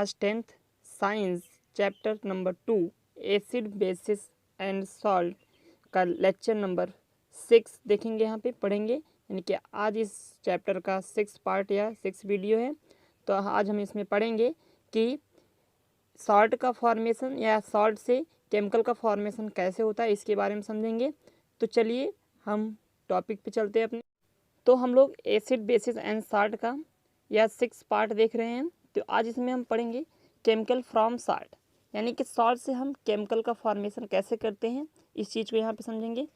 आज 10th science chapter number 2 acid basis and salt का lecture number 6 देखेंगे, यहाँ पे पढ़ेंगे। यानी कि आज इस चैप्टर का 6 पार्ट या 6 वीडियो है। तो आज हम इसमें पढ़ेंगे कि सॉल्ट का फॉर्मेशन या सॉल्ट से केमिकल का फॉर्मेशन कैसे होता है, इसके बारे में समझेंगे। तो चलिए हम टॉपिक पे चलते हैं अपने। तो हम लोग एसिड बेसिस एंड सॉल्ट का या 6 पार्ट देख रहे हैं। तो आज इसमें हम पढ़ेंगे केमिकल फ्रॉम सॉल्ट, यानी कि सॉल्ट से हम केमिकल का फॉर्मेशन कैसे करते हैं, इस चीज़ को यहाँ पे समझेंगे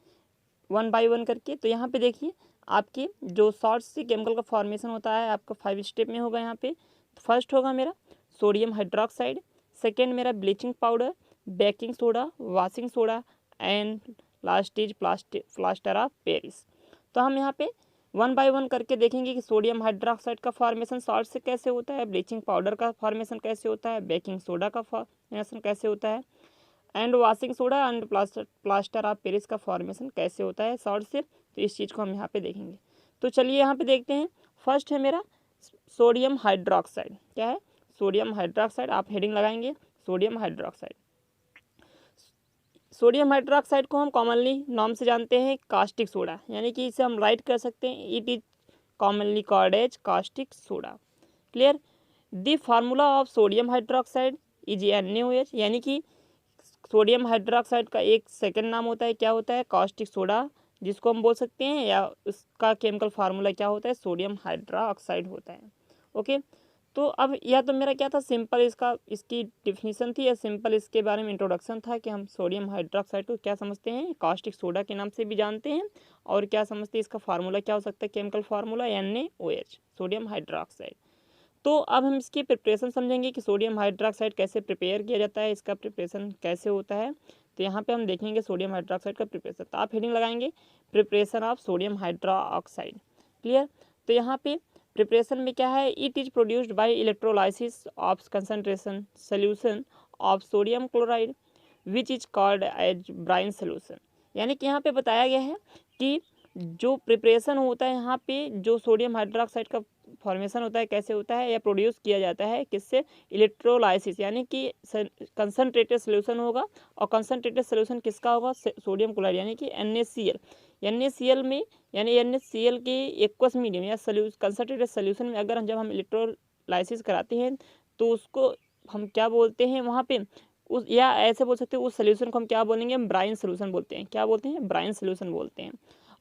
वन बाय वन करके। तो यहाँ पे देखिए आपके जो सॉल्ट से केमिकल का फॉर्मेशन होता है आपका 5 स्टेप में होगा। यहाँ पे फर्स्ट होगा मेरा सोडियम हाइड्रोक्साइड, सेकेंड मेरा bleaching powder, baking soda, washing soda and last is plaster of Paris. तो हम यहाँ पे वन बाय वन करके देखेंगे कि सोडियम हाइड्रोक्साइड का फॉर्मेशन सॉल्ट से कैसे होता है, ब्लीचिंग पाउडर का फॉर्मेशन कैसे होता है, बेकिंग सोडा का फॉर्मेशन कैसे होता है and washing soda and plaster of Paris का फॉर्मेशन कैसे होता है सॉल्ट से। तो इस चीज़ को हम यहाँ पे देखेंगे। तो चलिए यहाँ पे देखते हैं। फर्स्ट है मेरा सोडियम हाइड्रोक्साइड। क्या है? Sodium hydroxide. आप हेडिंग लगाएंगे सोडियम हाइड्रोक्साइड। सोडियम हाइड्रोक्साइड को हम कॉमनली नाम से जानते हैं कास्टिक सोडा, यानी कि इसे हम राइट कर सकते हैं it is commonly called as caustic soda. Clear? The formula of sodium hydroxide is NaOH, यानी कि सोडियम हाइड्रोक्साइड का एक सेकंड नाम होता है, क्या होता है? कास्टिक सोडा, जिसको हम बोल सकते हैं, या उसका केमिकल फार्मूला क्या होता है? सोडियम हाइड्रोक्साइड होता है। ओके। तो अब यह तो मेरा क्या था, सिंपल इसकी डिफिनीशन थी, या सिंपल इसके बारे में इंट्रोडक्शन था कि हम सोडियम हाइड्रोक्साइड को क्या समझते हैं, कास्टिक सोडा के नाम से भी जानते हैं, और क्या समझते हैं इसका फार्मूला क्या हो सकता है, chemical formula NaOH, sodium hydroxide. तो अब हम इसकी प्रिपरेशन समझेंगे कि सोडियम हाइड्रोक्साइड कैसे प्रिपेयर किया जाता है, इसका प्रिपरेशन कैसे होता है। तो यहाँ पे हम देखेंगे सोडियम हाइड्रोक्साइड का प्रिपरेशन। तो आप हेडिंग लगाएंगे preparation of sodium hydroxide. Clear? तो यहाँ पे प्रिपरेशन में क्या है, it is produced by electrolysis of concentration solution of sodium chloride which is called as brine solution. यानी कि यहाँ पे बताया गया है कि जो प्रिपरेशन होता है यहाँ पे, जो सोडियम हाइड्रोक्साइड का फॉर्मेशन होता है कैसे होता है, या प्रोड्यूस किया जाता है किससे? इलेक्ट्रोलाइसिस, यानी कि कंसनट्रेटेड सोल्यूशन होगा। और कंसनट्रेटेड सोल्यूशन किसका होगा? सोडियम क्लोराइड, यानी कि NaCl। NaCl में, यानी NaCl के एक्वस मीडियम या कंसनट्रेटेड सोल्यूशन में अगर जब हम इलेक्ट्रोलाइसिस कराते हैं तो उसको हम क्या बोलते हैं वहाँ पे, उस, या ऐसे बोल सकते हैं उस सोल्यूशन को हम क्या बोलेंगे? हम ब्राइन सोल्यूशन बोलते हैं। क्या बोलते हैं? ब्राइन सोल्यूशन बोलते हैं।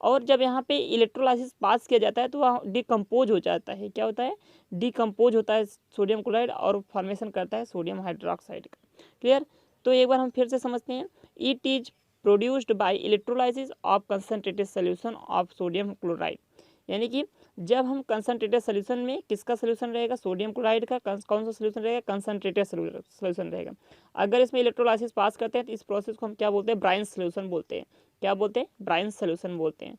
और जब यहाँ पे इलेक्ट्रोलाइसिस पास किया जाता है तो वह डिकम्पोज हो जाता है। क्या होता है? डिकम्पोज होता है सोडियम क्लोराइड और फॉर्मेशन करता है सोडियम हाइड्रोक्साइड का। क्लियर? तो एक बार हम फिर से समझते हैं। It is produced by electrolysis of concentrated solution of sodium chloride, यानी कि जब हम कंसनट्रेटेड सोल्यूशन में किसका सोल्यूशन रहेगा? सोडियम क्लोराइड का। कौन सा सोल्यूशन रहेगा? कंसनट्रेटेड सोल्यूशन रहेगा। अगर इसमें इलेक्ट्रोलाइसिस पास करते हैं तो इस प्रोसेस को हम क्या बोलते हैं? ब्राइन सोल्यूशन बोलते हैं। क्या बोलते हैं? ब्राइन सोल्यूशन बोलते हैं।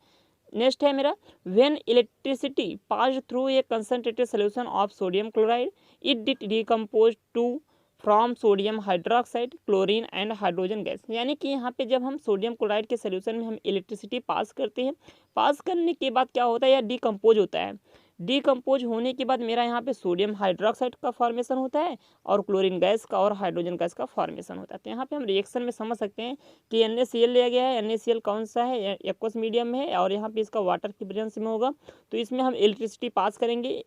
नेक्स्ट है मेरा when electricity passed through a concentrated solution of sodium chloride it decompose to from sodium hydroxide chlorine and hydrogen gas, यानी कि यहाँ पे जब हम सोडियम क्लोराइड के सोल्यूशन में हम इलेक्ट्रिसिटी पास करते हैं, पास करने के बाद क्या होता है? यह डिकम्पोज होता है। डिकम्पोज होने के बाद मेरा यहाँ पे सोडियम हाइड्रोक्साइड का फॉर्मेशन होता है और क्लोरीन गैस का और हाइड्रोजन गैस का फॉर्मेशन होता है। तो यहाँ पे हम रिएक्शन में समझ सकते हैं कि NaCl लिया गया है। NaCl कौन सा है? एक्वस मीडियम में है, और यहाँ पे इसका वाटर की प्रेजेंस में होगा। तो इसमें हम इलेक्ट्रिसिटी पास करेंगे,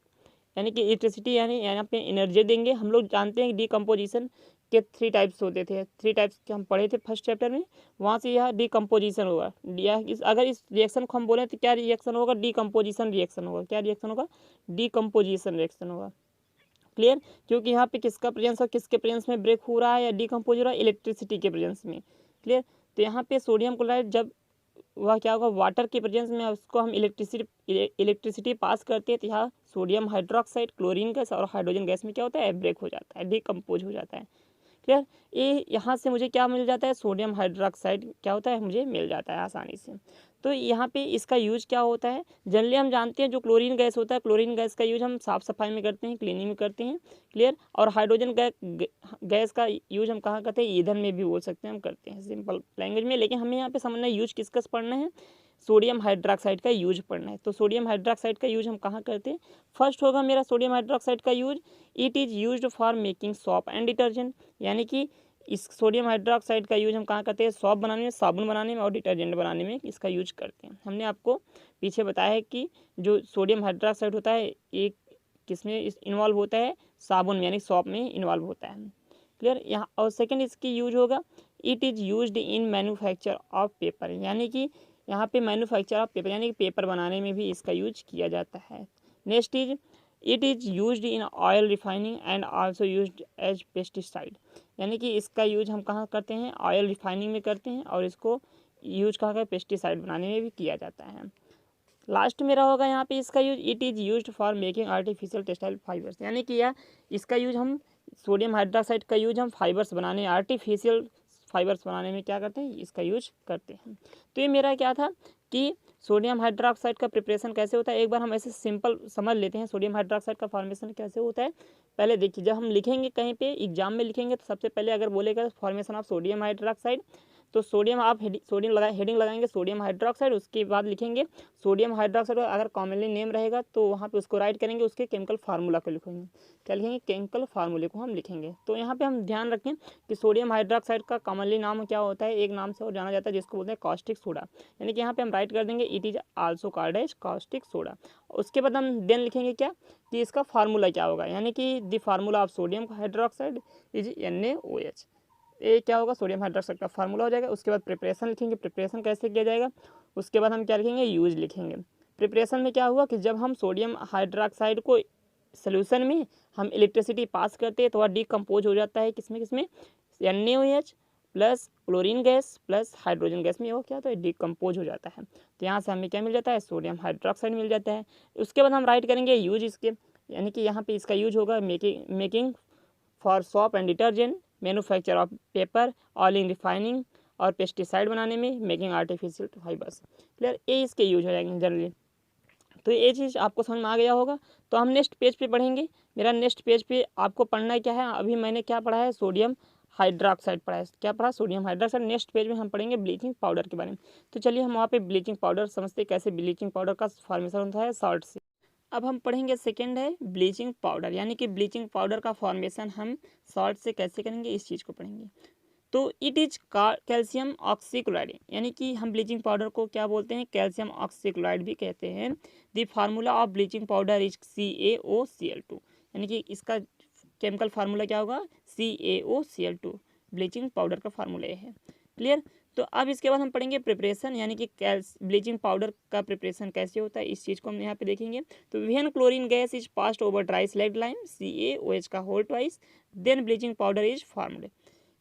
यानी कि इलेक्ट्रिसिटी यानी यहाँ पे एनर्जी देंगे। हम लोग जानते हैं कि डिकम्पोजिशन के 3 टाइप्स होते थे। 3 टाइप्स के हम पढ़े थे फर्स्ट चैप्टर में। वहाँ से यह डिकम्पोजिशन होगा। अगर इस रिएक्शन को हम बोलें तो क्या रिएक्शन होगा? डिकम्पोजिशन रिएक्शन होगा। क्या रिएक्शन होगा? डिकम्पोजिशन रिएक्शन होगा। क्लियर? क्योंकि यहाँ पे किसका प्रेजेंस और किसके प्रेजेंस में ब्रेक हो रहा है या डिकम्पोज हो रहा है? इलेक्ट्रिसिटी के प्रेजेंस में। क्लियर? तो यहाँ पे सोडियम क्लोराइड जब वह क्या होगा? वाटर के प्रेजेंस में उसको हम इलेक्ट्रिसिटी पास करते हैं तो यहाँ सोडियम हाइड्रोक्साइड क्लोरीन गैस और हाइड्रोजन गैस में क्या होता है? ब्रेक हो जाता है, डिकम्पोज हो जाता है। क्लियर? ये यहाँ से मुझे क्या मिल जाता है? सोडियम हाइड्रोक्साइड क्या होता है? मुझे मिल जाता है आसानी से। तो यहाँ पे इसका यूज क्या होता है, जनरली हम जानते हैं जो क्लोरीन गैस होता है, क्लोरीन गैस का यूज हम साफ़ सफाई में करते हैं, क्लीनिंग में करते हैं, क्लियर। और हाइड्रोजन गैस का यूज हम कहाँ करते हैं, ईंधन में भी बोल सकते हैं, हम करते हैं सिंपल लैंग्वेज में। लेकिन हमें यहाँ पे समझना है यूज किसका पढ़ना है, सोडियम हाइड्रोक्साइड का यूज पढ़ना है। तो सोडियम हाइड्रोक्साइड का यूज हम कहाँ करते हैं, फर्स्ट होगा मेरा सोडियम हाइड्रोक्साइड का use, it is used for making shop and detergent. यानी कि इस सोडियम हाइड्रोक्साइड का यूज हम कहाँ करते हैं, सॉप बनाने में, साबुन बनाने में और डिटर्जेंट बनाने में इसका यूज करते हैं। हमने आपको पीछे बताया है कि जो सोडियम हाइड्रोक्साइड होता है एक किसमें इन्वॉल्व होता है, साबुन में यानी सॉप में इन्वॉल्व होता है, क्लियर। यहाँ और सेकेंड इसकी यूज होगा, it is used in manufacture of paper. यानी कि यहाँ पे मैन्युफैक्चर ऑफ पेपर यानी कि पेपर बनाने में भी इसका यूज किया जाता है। Next is it is used in oil refining and also used as pesticide. यानी कि इसका यूज हम कहाँ करते हैं, ऑयल रिफाइनिंग में करते हैं और इसको यूज कहाँ का पेस्टिसाइड बनाने में भी किया जाता है। लास्ट मेरा होगा यहाँ पे इसका use, it is used for making artificial textile fibres. यानी कि यह इसका यूज हम सोडियम हाइड्रोक्साइड का यूज हम फाइबर्स बनाने, आर्टिफिशियल फाइबर्स बनाने में क्या करते हैं, इसका यूज करते हैं। तो ये मेरा क्या था कि सोडियम हाइड्रोक्साइड का प्रिपरेशन कैसे होता है, एक बार हम ऐसे सिंपल समझ लेते हैं सोडियम हाइड्रोक्साइड का फॉर्मेशन कैसे होता है। पहले देखिए, जब हम लिखेंगे कहीं पे एग्जाम में लिखेंगे तो सबसे पहले अगर बोलेगा फॉर्मेशन ऑफ सोडियम हाइड्रोक्साइड, तो सोडियम आप हेडिंग लगाएंगे सोडियम हाइड्रोक्साइड, उसके बाद लिखेंगे सोडियम हाइड्रोक्साइड। अगर कॉमनली नेम रहेगा तो वहाँ पे उसको राइट करेंगे, उसके केमिकल फार्मूला को लिखेंगे, क्या लिखेंगे, केमिकल फार्मूले को हम लिखेंगे। तो यहाँ पे हम ध्यान रखें कि सोडियम हाइड्रोक्साइड का कॉमनली नाम क्या होता है, एक नाम से और जाना जाता है जिसको बोलते हैं कास्टिक सोडा। यानी कि यहाँ पे हम राइट कर देंगे it is also called as caustic soda. उसके बाद हम देन लिखेंगे क्या कि इसका फार्मूला क्या होगा, यानी कि the formula of sodium hydroxide is NaOH। ये क्या होगा, सोडियम हाइड्रोक्साइड का फार्मूला हो जाएगा। उसके बाद प्रिपरेशन लिखेंगे, प्रिपरेशन कैसे किया जाएगा। उसके बाद हम क्या लिखेंगे, यूज लिखेंगे। प्रिपरेशन में क्या हुआ कि जब हम सोडियम हाइड्रोक्साइड को सोल्यूशन में हम इलेक्ट्रिसिटी पास करते हैं तो वह डिकम्पोज हो जाता है किसमें किसमें, NaOH plus chlorine gas plus hydrogen gas में, वो क्या होता है, डिकम्पोज हो जाता है। तो यहाँ से हमें क्या मिल जाता है, सोडियम हाइड्रोक्साइड मिल जाता है। उसके बाद हम राइट करेंगे यूज इसके, यानी कि यहाँ पे इसका यूज होगा making for shop and detergent, manufacture of paper, oil in refining और पेस्टिसाइड बनाने में, मेकिंग आर्टिफिशियल फाइबर्स, क्लियर। ये इसके यूज हो जाएंगे जनरली। तो ये चीज़ आपको समझ में आ गया होगा। तो हम नेक्स्ट पेज पे पढ़ेंगे। मेरा नेक्स्ट पेज पे आपको पढ़ना क्या है, अभी मैंने क्या पढ़ा है, सोडियम हाइड्रोक्साइड पढ़ा है, क्या पढ़ा, सोडियम हाइड्रोक्साइड। नेक्स्ट पेज में हम पढ़ेंगे ब्लीचिंग पाउडर के बारे में। तो चलिए हम वहाँ पे ब्लीचिंग पाउडर समझते हैं, कैसे ब्लीचिंग पाउडर का फॉर्मेशन होता है सॉल्ट से। अब हम पढ़ेंगे सेकेंड है ब्लीचिंग पाउडर, यानी कि ब्लीचिंग पाउडर का फॉर्मेशन हम सॉल्ट से कैसे करेंगे, इस चीज़ को पढ़ेंगे। तो इट इज कैल्शियम ऑक्सीक्लोराइड, यानी कि हम ब्लीचिंग पाउडर को क्या बोलते हैं, कैल्शियम ऑक्सीक्लोराइड भी कहते हैं। The formula of bleaching powder is CaOCl2, यानी कि इसका केमिकल फार्मूला क्या होगा, CaOCl2। ब्लीचिंग पाउडर का फार्मूला ये है, क्लियर। तो अब इसके बाद हम पढ़ेंगे प्रिपरेशन, यानी कि ब्लीचिंग पाउडर का प्रिपरेशन कैसे होता है, इस चीज़ को हम यहाँ पे देखेंगे। तो when chlorine gas is passed over dry slaked lime CaOH का whole twice, then bleaching powder is formed.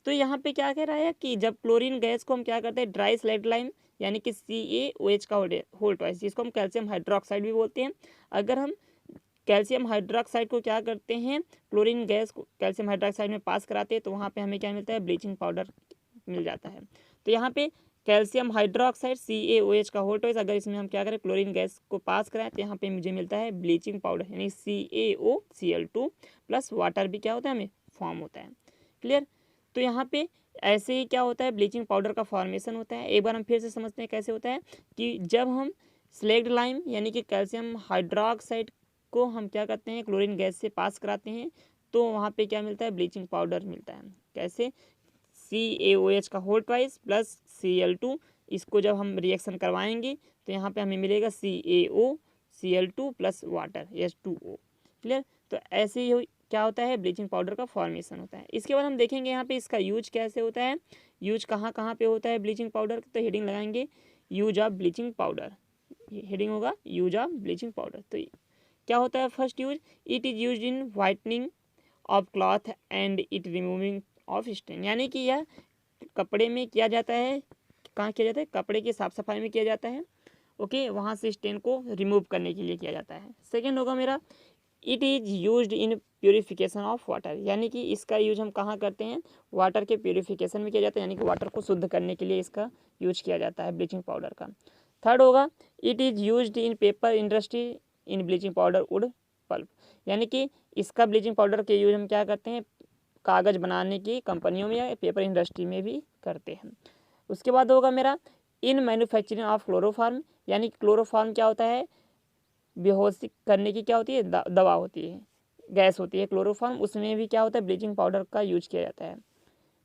तो यहाँ पे क्या कह रहा है कि जब क्लोरीन गैस को हम क्या करते हैं, ड्राई स्लैग्ड लाइम यानी कि CaOH का होल ट्वाइस, जिसको हम कैल्शियम हाइड्रोक्साइड भी बोलते हैं। अगर हम कैल्शियम हाइड्रोक्साइड को क्या करते हैं, क्लोरीन गैस को कैल्शियम हाइड्रोक्साइड में पास कराते हैं, तो वहाँ पे हमें क्या मिलता है, ब्लीचिंग पाउडर मिल जाता है। तो यहाँ पे कैल्शियम हाइड्रोक्साइड CaOH का होल ट्वाइस, अगर इसमें हम क्या करें, क्लोरीन गैस को पास कराएं, तो यहाँ पे मुझे मिलता है ब्लीचिंग पाउडर, यानी CaOCl2 प्लस वाटर भी क्या होता है, हमें फॉर्म होता है, क्लियर। तो यहाँ पे ऐसे ही क्या होता है, ब्लीचिंग पाउडर का फॉर्मेशन होता है। एक बार हम फिर से समझते हैं कैसे होता है कि जब हम स्लैग्ड लाइम यानी कि कैल्शियम हाइड्रोक्साइड को हम क्या करते हैं, क्लोरीन गैस से पास कराते हैं, तो वहाँ पे क्या मिलता है, ब्लीचिंग पाउडर मिलता है। कैसे, CaOH का होल ट्वाइस प्लस Cl2, इसको जब हम रिएक्शन करवाएंगे तो यहाँ पे हमें मिलेगा CaOCl2 plus water H2O, clear. तो ऐसे ही क्या होता है, ब्लीचिंग पाउडर का फॉर्मेशन होता है। इसके बाद हम देखेंगे यहाँ पे इसका यूज कैसे होता है, यूज कहाँ कहाँ पे होता है ब्लीचिंग पाउडर। तो हेडिंग लगाएंगे use of bleaching powder, heading होगा यूज ऑफ ब्लीचिंग पाउडर। तो क्या होता है, first use, it is use in whitening of cloth and it removing of stain, यानी कि यह कपड़े में किया जाता है, कहाँ किया जाता है, कपड़े की साफ सफाई में किया जाता है, ओके, वहाँ से स्टेन को रिमूव करने के लिए किया जाता है। सेकेंड होगा मेरा, it is used in purification of water, यानी कि इसका यूज हम कहाँ करते हैं, वाटर के प्योरीफिकेशन में किया जाता है, यानी कि वाटर को शुद्ध करने के लिए इसका यूज किया जाता है ब्लीचिंग पाउडर का। थर्ड होगा it is used in paper industry in bleaching powder wood pulp, यानी कि इसका ब्लीचिंग पाउडर के यूज हम क्या करते हैं, कागज़ बनाने की कंपनियों में या पेपर इंडस्ट्री में भी करते हैं। उसके बाद होगा मेरा इन मैन्युफैक्चरिंग ऑफ क्लोरोफार्म, यानी क्लोरोफार्म क्या होता है, बेहोशी करने की क्या होती है, दवा होती है, गैस होती है क्लोरोफार्म, उसमें भी क्या होता है ब्लीचिंग पाउडर का यूज किया जाता है।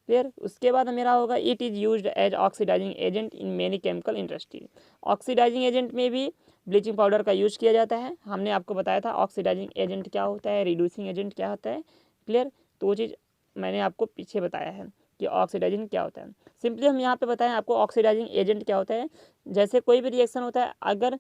फिर उसके बाद मेरा होगा it is used as oxidising agent in many chemical industry, oxidising agent में भी ब्लीचिंग पाउडर का यूज किया जाता है। हमने आपको बताया था ऑक्सीडाइजिंग एजेंट क्या होता है, रिड्यूसिंग एजेंट क्या होता है, क्लियर, तो वो चीज़ मैंने आपको पीछे बताया है कि ऑक्सीडाइजिंग क्या होता है। सिंपली हम यहाँ पे बताएं आपको ऑक्सीडाइजिंग एजेंट क्या होता है, जैसे कोई भी रिएक्शन होता है, अगर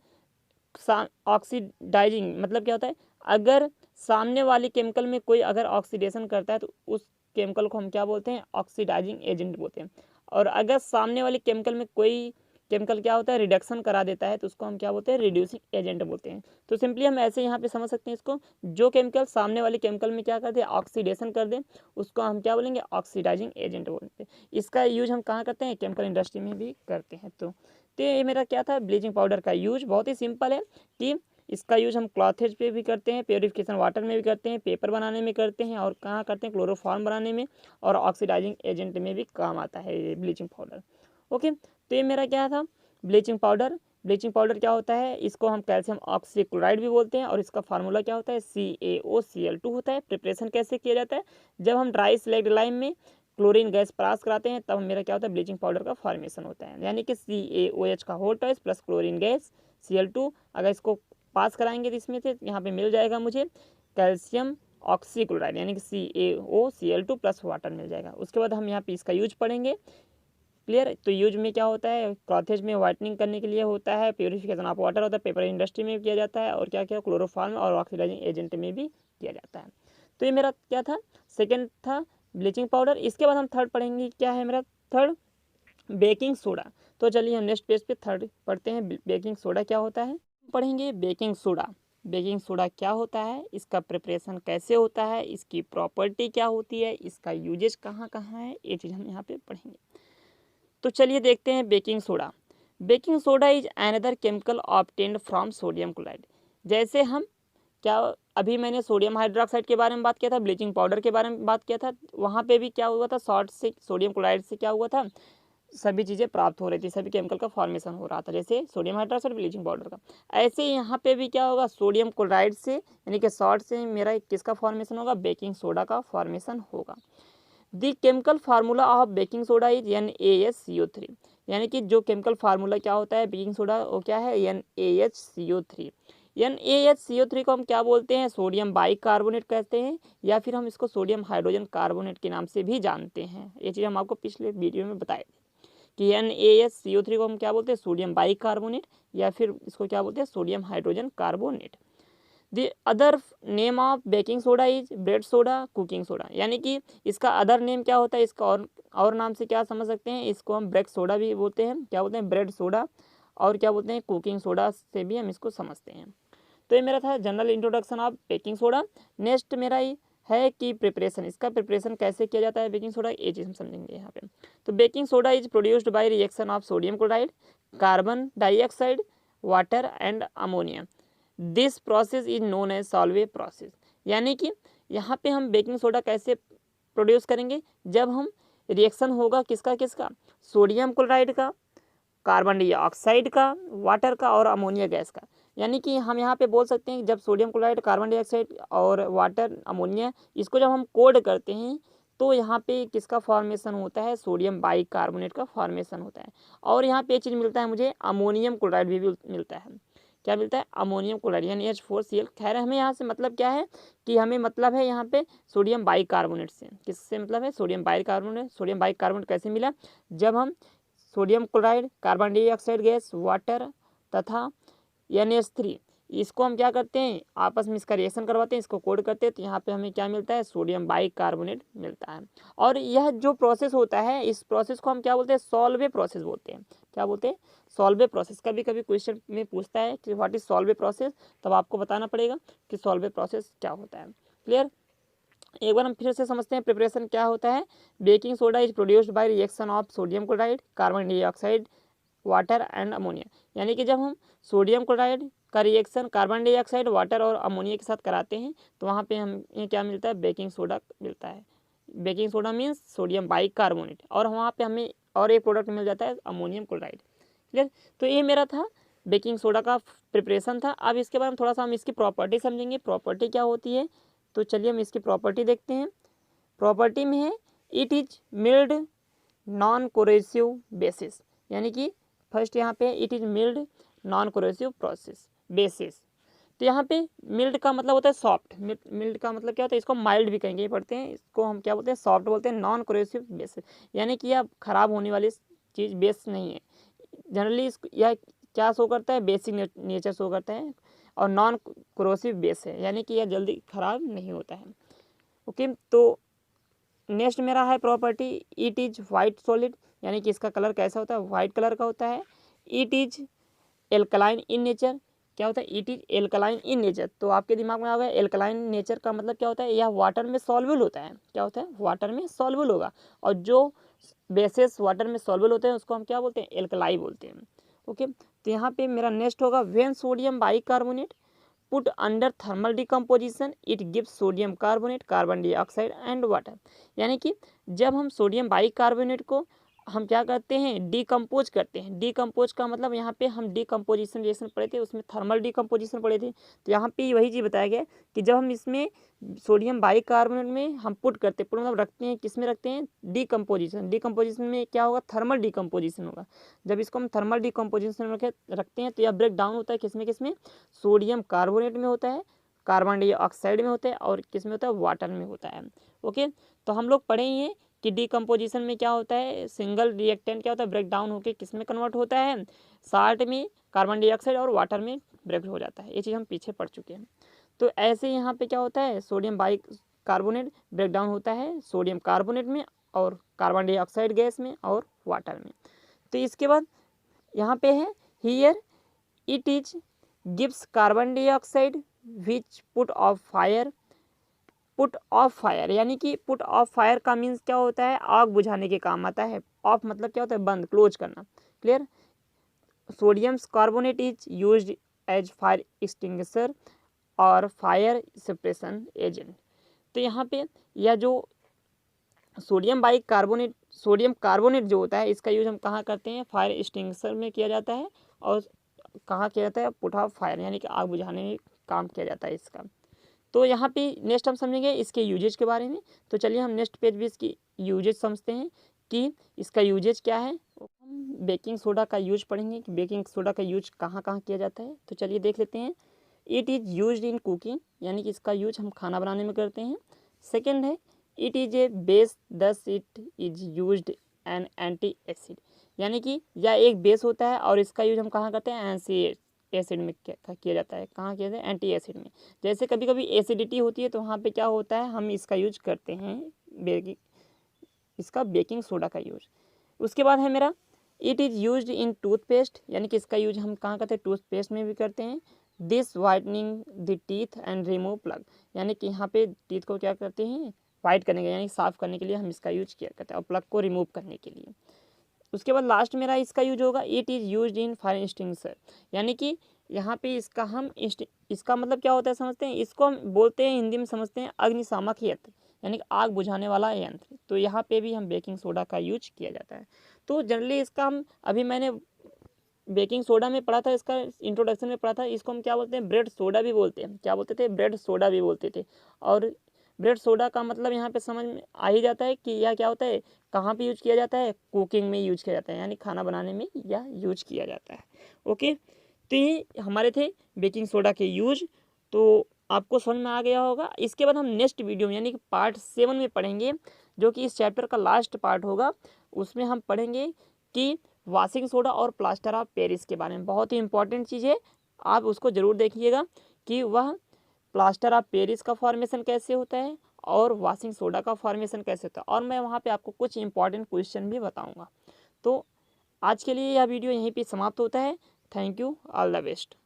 ऑक्सीडाइजिंग मतलब क्या होता है, अगर सामने वाली केमिकल में कोई अगर ऑक्सीडेशन करता है तो उस केमिकल को हम क्या बोलते हैं, ऑक्सीडाइजिंग एजेंट बोलते हैं। और अगर सामने वाली केमिकल में कोई केमिकल क्या होता है, रिडक्शन करा देता है तो उसको हम क्या बोलते हैं, रिड्यूसिंग एजेंट बोलते हैं। तो सिंपली हम ऐसे यहाँ पे समझ सकते हैं इसको, जो केमिकल सामने वाले केमिकल में क्या कर दे, ऑक्सीडेशन कर दे, उसको हम क्या बोलेंगे, ऑक्सीडाइजिंग एजेंट बोलते हैं। इसका यूज हम कहाँ करते हैं, केमिकल इंडस्ट्री में भी करते हैं। तो ये मेरा क्या था, ब्लीचिंग पाउडर का यूज बहुत ही सिंपल है कि इसका यूज हम क्लॉथेज पे भी करते हैं, प्योरीफिकेशन वाटर में भी करते हैं, पेपर बनाने में करते हैं, और कहाँ करते हैं, क्लोरोफॉर्म बनाने में, और ऑक्सीडाइजिंग एजेंट में भी काम आता है ये ब्लीचिंग पाउडर। ओके, तो ये मेरा क्या था, ब्लीचिंग पाउडर। ब्लीचिंग पाउडर क्या होता है, इसको हम कैल्शियम ऑक्सीक्लोराइड भी बोलते हैं, और इसका फार्मूला क्या होता है, CaOCl2 होता है। प्रिपरेशन कैसे किया जाता है, जब हम ड्राई स्लैग्ड लाइम में क्लोरीन गैस पास कराते हैं तब मेरा क्या होता है, ब्लीचिंग पाउडर का फॉर्मेशन होता है, यानी कि CaOH का whole twice plus chlorine gas Cl2, अगर इसको पास कराएंगे तो इसमें से यहाँ पे मिल जाएगा मुझे कैल्शियम ऑक्सीक्लोराइड, यानी कि CaOCl2 प्लस वाटर मिल जाएगा। उसके बाद हम यहाँ पे इसका यूज पढ़ेंगे, क्लियर। तो यूज में क्या होता है, क्लॉथेज में वाइटनिंग करने के लिए होता है, प्योरीफिकेशन ऑफ वाटर होता है, पेपर इंडस्ट्री में किया जाता है, और क्या क्या क्लोरोफॉर्म और ऑक्सीडाइजिंग एजेंट में भी किया जाता है। तो ये मेरा क्या था, सेकेंड था ब्लीचिंग पाउडर। इसके बाद हम थर्ड पढ़ेंगे, क्या है मेरा थर्ड, बेकिंग सोडा। तो चलिए हम नेक्स्ट पेज पे थर्ड पढ़ते हैं, बेकिंग सोडा क्या होता है, पढ़ेंगे बेकिंग सोडा। बेकिंग सोडा क्या होता है, इसका प्रिपरेशन कैसे होता है, इसकी प्रॉपर्टी क्या होती है, इसका यूजेज कहाँ कहाँ है, ये चीज़ हम यहाँ पे पढ़ेंगे। तो चलिए देखते हैं baking soda. Baking soda is another chemical obtained from sodium chloride. जैसे हम क्या, अभी मैंने सोडियम हाइड्रोक्साइड के बारे में बात किया था, ब्लीचिंग पाउडर के बारे में बात किया था, वहाँ पे भी क्या हुआ था, सॉल्ट से सोडियम क्लोराइड से क्या हुआ था, सभी चीज़ें प्राप्त हो रही थी, सभी केमिकल का फॉर्मेशन हो रहा था, जैसे सोडियम हाइड्रोक्साइड ब्लीचिंग पाउडर का। ऐसे ही यहाँ पे भी क्या होगा, सोडियम क्लोराइड से यानी कि सॉल्ट से मेरा किसका फॉर्मेशन होगा, बेकिंग सोडा का फॉर्मेशन होगा। The chemical formula of baking soda is NaHCO3, यानी कि जो केमिकल फार्मूला क्या होता है बेकिंग सोडा, वो क्या है, NaHCO3। NaHCO3 को हम क्या बोलते हैं, सोडियम बाइकार्बोनेट कहते हैं, या फिर हम इसको सोडियम हाइड्रोजन कार्बोनेट के नाम से भी जानते हैं। ये चीज़ हम आपको पिछले वीडियो में बताए कि NaHCO3 को हम क्या बोलते हैं, सोडियम बाइकार्बोनेट, या फिर इसको क्या बोलते हैं, sodium hydrogen carbonate. The other name of baking soda is bread soda, cooking soda, यानी कि इसका अदर नेम क्या होता है, इसका और नाम से क्या समझ सकते हैं, इसको हम ब्रेड सोडा भी बोलते हैं, क्या बोलते हैं, ब्रेड सोडा, और क्या बोलते हैं, कुकिंग सोडा से भी हम इसको समझते हैं। तो ये मेरा था general introduction of baking soda. Next मेरा ये है कि प्रिपरेशन, इसका प्रिपरेशन कैसे किया जाता है बेकिंग सोडा, ये चीज़ हम समझेंगे यहाँ पे। तो baking soda is produced by reaction of sodium chloride, carbon dioxide, water and ammonia. This process is known as Solvay process, यानी कि यहाँ पे हम बेकिंग सोडा कैसे प्रोड्यूस करेंगे, जब हम रिएक्शन होगा किसका किसका, सोडियम क्लोराइड का, कार्बन डाइऑक्साइड का, वाटर का, और अमोनिया गैस का। यानी कि हम यहाँ पे बोल सकते हैं कि जब सोडियम क्लोराइड, कार्बन डाइऑक्साइड और वाटर, अमोनिया, इसको जब हम कोड करते हैं तो यहाँ पे किसका फॉर्मेशन होता है, सोडियम बाइकार्बोनेट का फॉर्मेशन होता है। और यहाँ पे चीज़ मिलता है मुझे, अमोनियम क्लोराइड भी मिलता है। क्या मिलता है, अमोनियम क्लोराइड, यानी H4Cl। खैर हमें यहाँ से मतलब क्या है, कि हमें मतलब है यहाँ पे सोडियम बाइकार्बोनेट से, किससे मतलब है, सोडियम बाइकार्बोनेट। सोडियम बाइकार्बोनेट कैसे मिला, जब हम sodium chloride, carbon dioxide gas, water तथा NH3, इसको हम क्या करते हैं, आपस में इसका रिएक्शन करवाते हैं, इसको कोड करते हैं, तो यहाँ पे हमें क्या मिलता है, सोडियम बाइकार्बोनेट मिलता है। और यह जो प्रोसेस होता है, इस प्रोसेस को हम क्या बोलते हैं, सॉल्वे प्रोसेस बोलते हैं। क्या बोलते हैं, सॉल्वे प्रोसेस। कभी कभी क्वेश्चन में पूछता है कि व्हाट इज सॉल्वे प्रोसेस, तब आपको बताना पड़ेगा कि सॉल्वे प्रोसेस क्या होता है। क्लियर, एक बार हम फिर से समझते हैं प्रिपरेशन क्या होता है। Baking soda is produced by reaction of sodium chloride, carbon dioxide water and ammonia, यानी कि जब हम सोडियम क्लोराइड का रिएक्शन कार्बन डाइऑक्साइड वाटर और अमोनिया के साथ कराते हैं तो वहाँ पे हमें क्या मिलता है, बेकिंग सोडा मिलता है। Baking soda means sodium bicarbonate, और वहाँ पे हमें और एक प्रोडक्ट मिल जाता है अमोनियम क्लोराइड। क्लियर। तो ये मेरा था बेकिंग सोडा का प्रिपरेशन था। अब इसके बाद थोड़ा सा हम इसकी प्रॉपर्टी समझेंगे, प्रॉपर्टी क्या होती है। तो चलिए हम इसकी प्रॉपर्टी देखते हैं। प्रॉपर्टी में है it is mild non corrosive basis, यानी कि फर्स्ट यहाँ पे it is mild non corrosive process basis. तो यहाँ पे मिल्ड का मतलब होता है सॉफ्ट, मिल्ड का मतलब क्या होता है, इसको माइल्ड भी कहेंगे पढ़ते हैं, इसको हम क्या बोलते हैं, सॉफ्ट बोलते हैं। नॉन कोरेसिव बेसिस यानी कि यह खराब होने वाली चीज़ बेस नहीं है। जनरली यह क्या शो करता है, बेसिक नेचर शो करता है, और नॉन कोरोसिव बेस है, यानी कि यह जल्दी खराब नहीं होता है। ओके, तो नेक्स्ट मेरा है property it is white solid, यानी कि इसका कलर कैसा होता है, वाइट कलर का होता है। It is alkaline in nature, क्या होता है, it is alkaline in nature. तो आपके दिमाग में आ गया एल्कलाइन नेचर का मतलब क्या होता है, यह वाटर में सॉल्युबल होता है। क्या होता है, वाटर में सॉल्युबल होगा, और जो बेसेस वाटर में सॉल्युबल होते हैं उसको हम क्या बोलते हैं, एल्कलाई बोलते हैं। ओके, तो यहाँ पे मेरा नेक्स्ट होगा when sodium bicarbonate put under thermal decomposition it gives sodium carbonate, carbon dioxide and water, यानी कि जब हम सोडियम बाइकार्बोनेट को हम क्या करते हैं, डिकम्पोज करते हैं। डिकम्पोज का मतलब यहाँ पे हम डिकम्पोजिशन रिएक्शन पढ़े थे, उसमें थर्मल डिकम्पोजिशन पढ़े थे। तो यहाँ पे वही चीज़ बताया गया कि जब हम इसमें सोडियम बाइकार्बोनेट में हम पुट करते हैं, पुट मतलब रखते हैं, किस में रखते हैं, डिकम्पोजिशन। डिकम्पोजिशन में क्या होगा, थर्मल डिकम्पोजिशन होगा। जब इसको हम थर्मल डिकम्पोजिशन में रखते हैं तो यह ब्रेक डाउन होता है किसमें किसमें, सोडियम कार्बोनेट में होता है, कार्बन डाइऑक्साइड में होता है, और किस में होता है, वाटर में होता है। ओके, तो हम लोग पढ़े ही हैं कि डिकम्पोजिशन में क्या होता है, सिंगल रिएक्टेंट क्या होता है, ब्रेक डाउन होकर किस में कन्वर्ट होता है, साल्ट में, कार्बन डाइऑक्साइड और वाटर में ब्रेक हो जाता है। ये चीज़ हम पीछे पढ़ चुके हैं। तो ऐसे यहाँ पे क्या होता है, सोडियम बाइकार्बोनेट ब्रेक डाउन होता है सोडियम कार्बोनेट में, और कार्बन डाइऑक्साइड गैस में, और वाटर में। तो इसके बाद यहाँ पे है here it is gives carbon dioxide which put off fire. Put off fire यानी कि पुट ऑफ फायर का मीन्स क्या होता है, आग बुझाने के काम आता है। ऑफ मतलब क्या होता है, बंद, क्लोज करना। Clear. Sodium carbonate is used as fire extinguisher और फायर सप्रेशन एजेंट। तो यहाँ पे यह जो सोडियम बाइकार्बोनेट, सोडियम कार्बोनेट जो होता है, इसका यूज हम कहाँ करते हैं, फायर एक्सटिंग्विशर में किया जाता है, और कहाँ किया जाता है, पुट ऑफ फायर यानी कि आग बुझाने में काम किया जाता है इसका। तो यहाँ पे नेक्स्ट हम समझेंगे इसके यूजेज के बारे में। तो चलिए हम नेक्स्ट पेज भी इसकी यूजेज समझते हैं कि इसका यूजेज क्या है। हम बेकिंग सोडा का यूज पढ़ेंगे कि बेकिंग सोडा का यूज कहाँ कहाँ किया जाता है। तो चलिए देख लेते हैं। It is used in cooking, यानी कि इसका यूज हम खाना बनाने में करते हैं। सेकेंड है it is a base thus it is used an anti acid, यानी कि यह एक बेस होता है और इसका यूज हम कहाँ करते हैं, एसिड में किया जाता है। कहाँ किया जाता है, एंटी एसिड में। जैसे कभी कभी एसिडिटी होती है तो वहाँ पे क्या होता है, हम इसका यूज करते हैं, इसका बेकिंग सोडा का यूज। उसके बाद है मेरा it is used in toothpaste, यानी कि इसका यूज हम कहाँ करते हैं, टूथपेस्ट में भी करते हैं। This whitening the teeth and remove plug, यानी कि यहाँ पे टीथ को क्या करते हैं, वाइट करने के, यानी साफ़ करने के लिए हम इसका यूज किया करते हैं, और प्लग को रिमूव करने के लिए। उसके बाद लास्ट मेरा इसका यूज होगा it is used in fire extinguisher, यानी कि यहाँ पे इसका हम इसका मतलब क्या होता है समझते हैं, इसको हम बोलते हैं हिंदी में समझते हैं अग्निशामक यंत्र, यानी कि आग बुझाने वाला यंत्र। तो यहाँ पे भी हम बेकिंग सोडा का यूज किया जाता है। तो जनरली इसका हम अभी मैंने बेकिंग सोडा में पढ़ा था, इसका इंट्रोडक्शन में पढ़ा था, इसको हम क्या बोलते हैं, ब्रेड सोडा भी बोलते हैं। क्या बोलते थे, ब्रेड सोडा भी बोलते थे। और ब्रेड सोडा का मतलब यहाँ पे समझ में आ ही जाता है कि यह क्या होता है, कहाँ पे यूज किया जाता है, कुकिंग में यूज किया जाता है, यानी खाना बनाने में यह यूज किया जाता है। ओके, तो ये हमारे थे बेकिंग सोडा के यूज। तो आपको समझ में आ गया होगा। इसके बाद हम नेक्स्ट वीडियो में यानी कि पार्ट 7 में पढ़ेंगे, जो कि इस चैप्टर का लास्ट पार्ट होगा। उसमें हम पढ़ेंगे कि वॉशिंग सोडा और प्लास्टर ऑफ पेरिस के बारे में। बहुत ही इंपॉर्टेंट चीज़ है, आप उसको ज़रूर देखिएगा कि वह प्लास्टर ऑफ पेरिस का फॉर्मेशन कैसे होता है और वॉशिंग सोडा का फॉर्मेशन कैसे होता है, और मैं वहाँ पे आपको कुछ इंपॉर्टेंट क्वेश्चन भी बताऊँगा। तो आज के लिए यह वीडियो यहीं पे समाप्त होता है। Thank you, all the best.